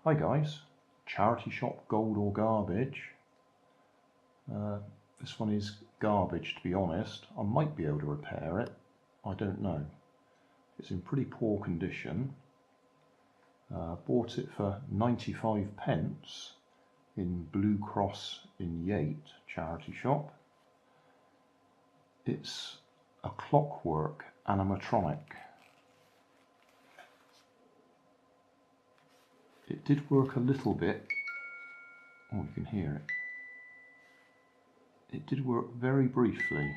Hi guys, charity shop gold or garbage. This one is garbage, to be honest. I might be able to repair it, I don't know. It's in pretty poor condition. Bought it for 95 pence in Blue Cross in Yate charity shop. It's a clockwork animatronic. It did work a little bit. Oh, you can hear it. It did work very briefly.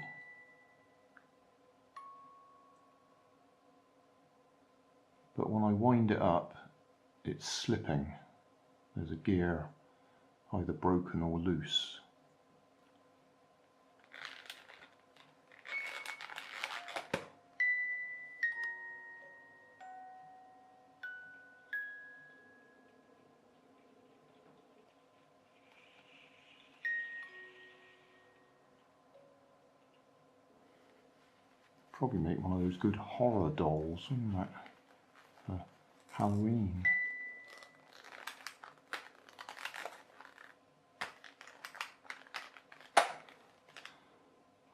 But when I wind it up, it's slipping. There's a gear either broken or loose. Probably make one of those good horror dolls, wouldn't it, for Halloween.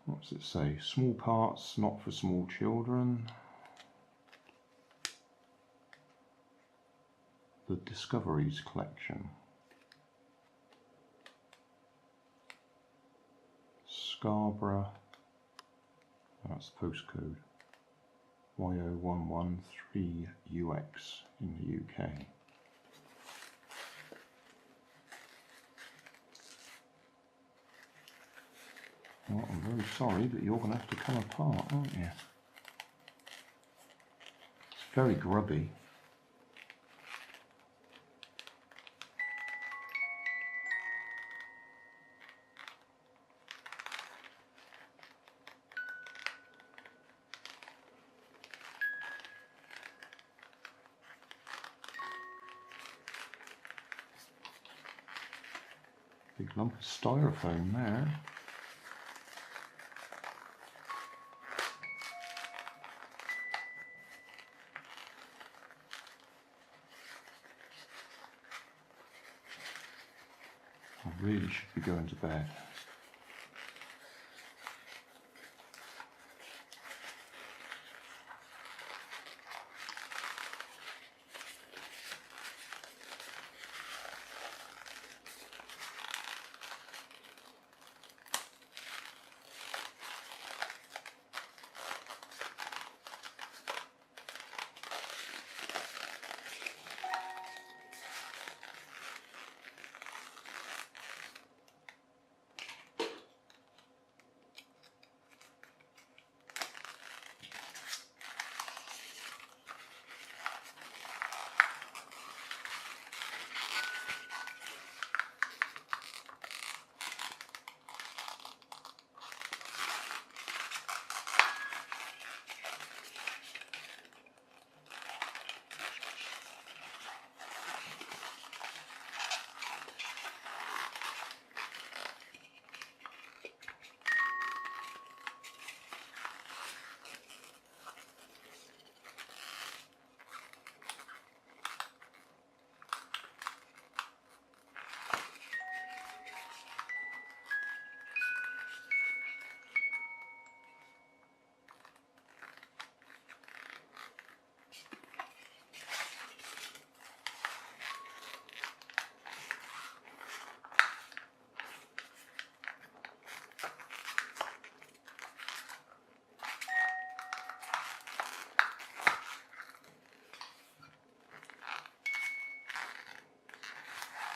What does it say? Small parts not for small children. The Discoveries collection. Scarborough. That's the postcode. Y0113UX in the UK. Well, I'm very sorry, but you're going to have to come apart, aren't you? It's very grubby. Big lump of styrofoam there. I really should be going to bed.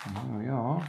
And there we are.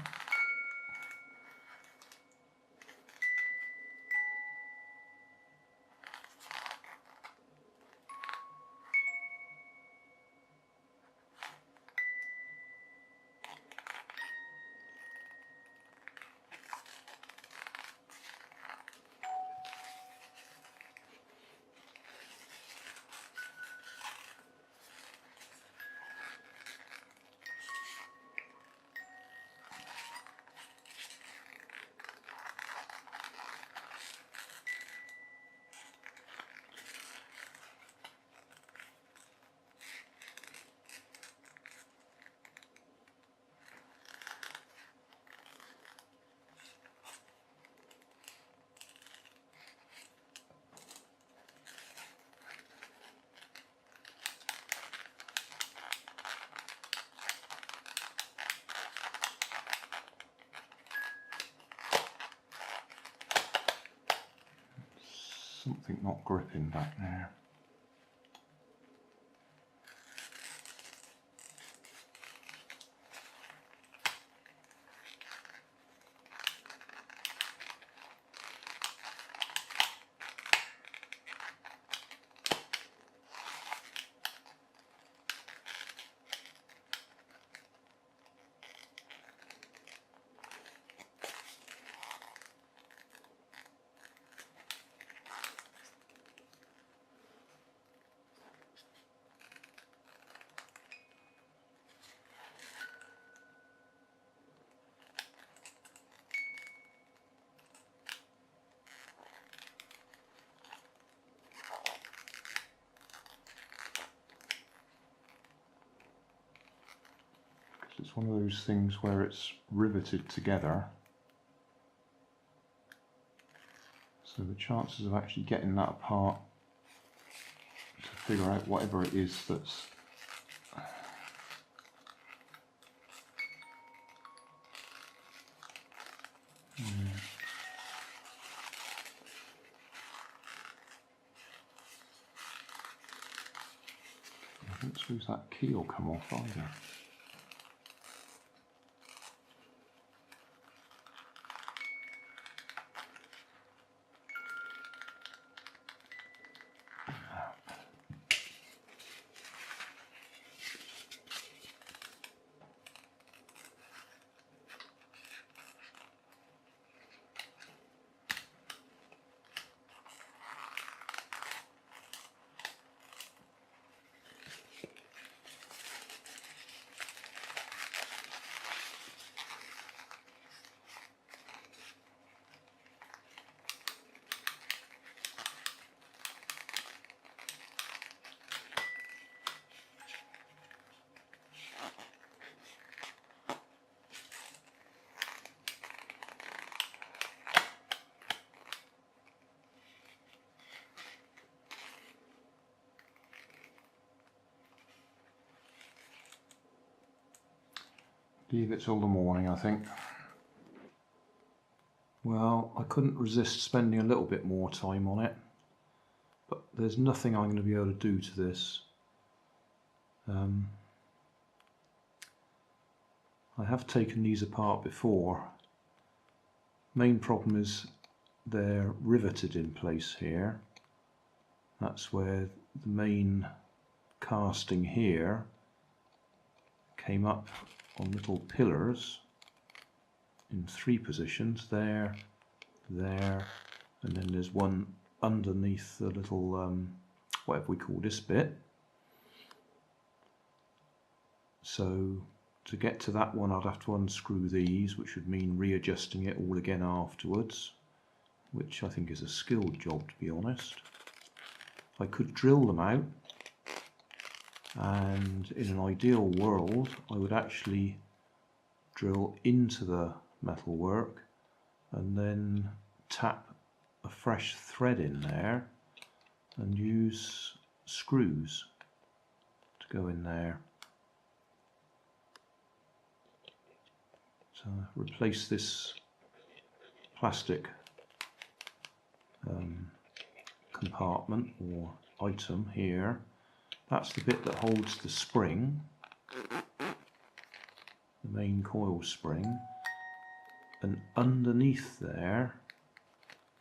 something not gripping back there. It's one of those things where it's riveted together, so the chances of actually getting that apart to figure out whatever it is that's I don't suppose that key will come off either. Leave it till the morning, I think. Well, I couldn't resist spending a little bit more time on it, but there's nothing I'm going to be able to do to this. I have taken these apart before. Main problem is they're riveted in place here. That's where the main casting here came up on little pillars in 3 positions, there, there, and then there's one underneath the little, whatever we call this bit. So to get to that one I'd have to unscrew these, which would mean readjusting it all again afterwards, which I think is a skilled job, to be honest. I could drill them out, and in an ideal world I would actually drill into the metalwork and then tap a fresh thread in there and use screws to go in there. So replace this plastic compartment or item here. That's the bit that holds the spring, the main coil spring, and underneath there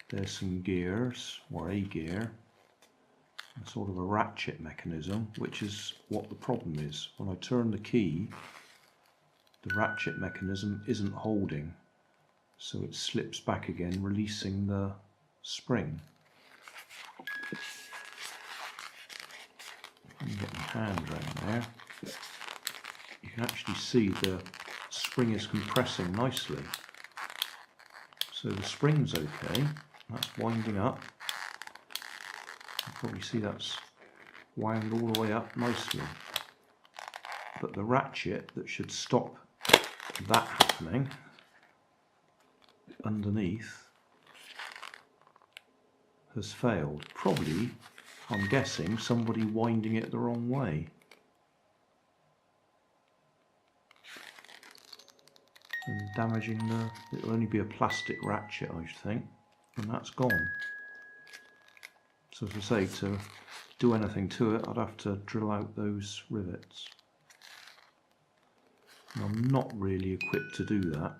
there's some gears, or a gear, a sort of a ratchet mechanism, which is what the problem is. When I turn the key, the ratchet mechanism isn't holding, so it slips back again, releasing the spring. Let me get my hand around there. You can actually see the spring is compressing nicely. So the spring's okay, that's winding up. You can probably see that's wound all the way up nicely. But the ratchet that should stop that happening underneath has failed. Probably, I'm guessing, somebody winding it the wrong way. And damaging the, it'll only be a plastic ratchet, I should think, and that's gone. So as I say, to do anything to it, I'd have to drill out those rivets. And I'm not really equipped to do that.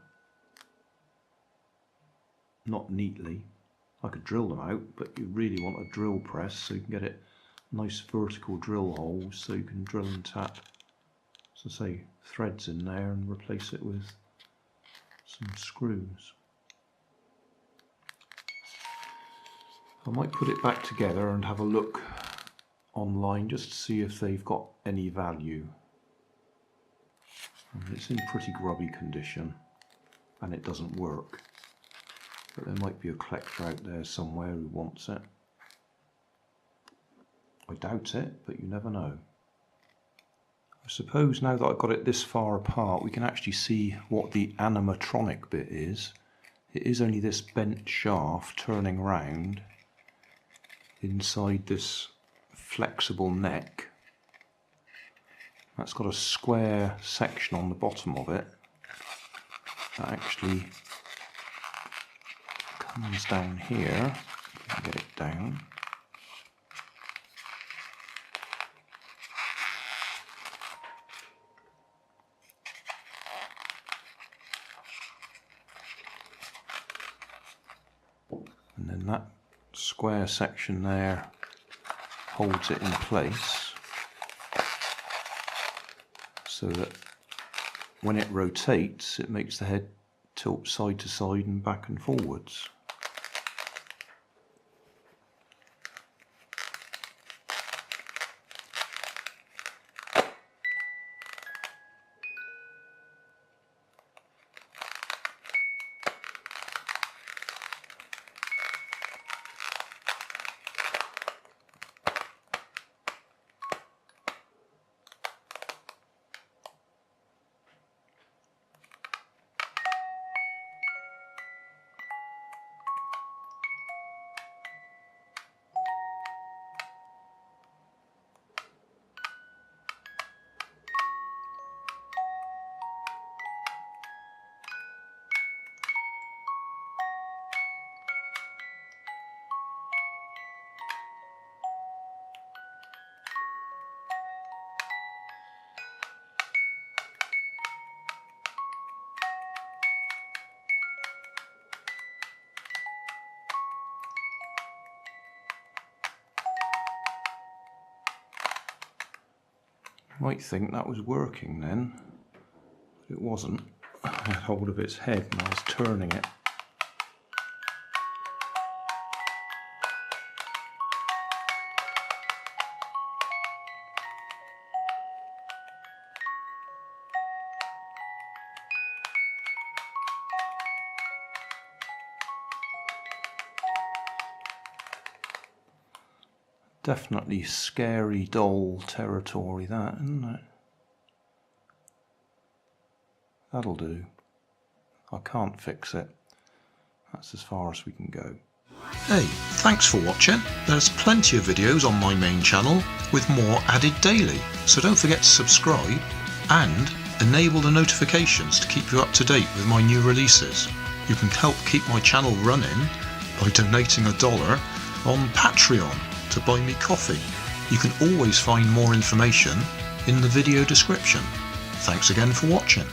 Not neatly. I could drill them out, but you really want a drill press so you can get it nice vertical drill holes so you can drill and tap, as I say, threads in there and replace it with some screws. I might put it back together and have a look online just to see if they've got any value. And it's in pretty grubby condition and it doesn't work. But there might be a collector out there somewhere who wants it. I doubt it, but you never know. I suppose now that I've got it this far apart, we can actually see what the animatronic bit is. It is only this bent shaft turning round inside this flexible neck. That's got a square section on the bottom of it that actually comes down here. Get it down. And then that square section there holds it in place so that when it rotates, it makes the head tilt side to side and back and forwards. Might think that was working then, but it wasn't. I had hold of its head and I was turning it. Definitely scary doll territory, that, isn't it? That'll do. I can't fix it. That's as far as we can go. Hey, thanks for watching. There's plenty of videos on my main channel with more added daily, so don't forget to subscribe and enable the notifications to keep you up to date with my new releases. You can help keep my channel running by donating $1 on Patreon to buy me coffee. You can always find more information in the video description. Thanks again for watching.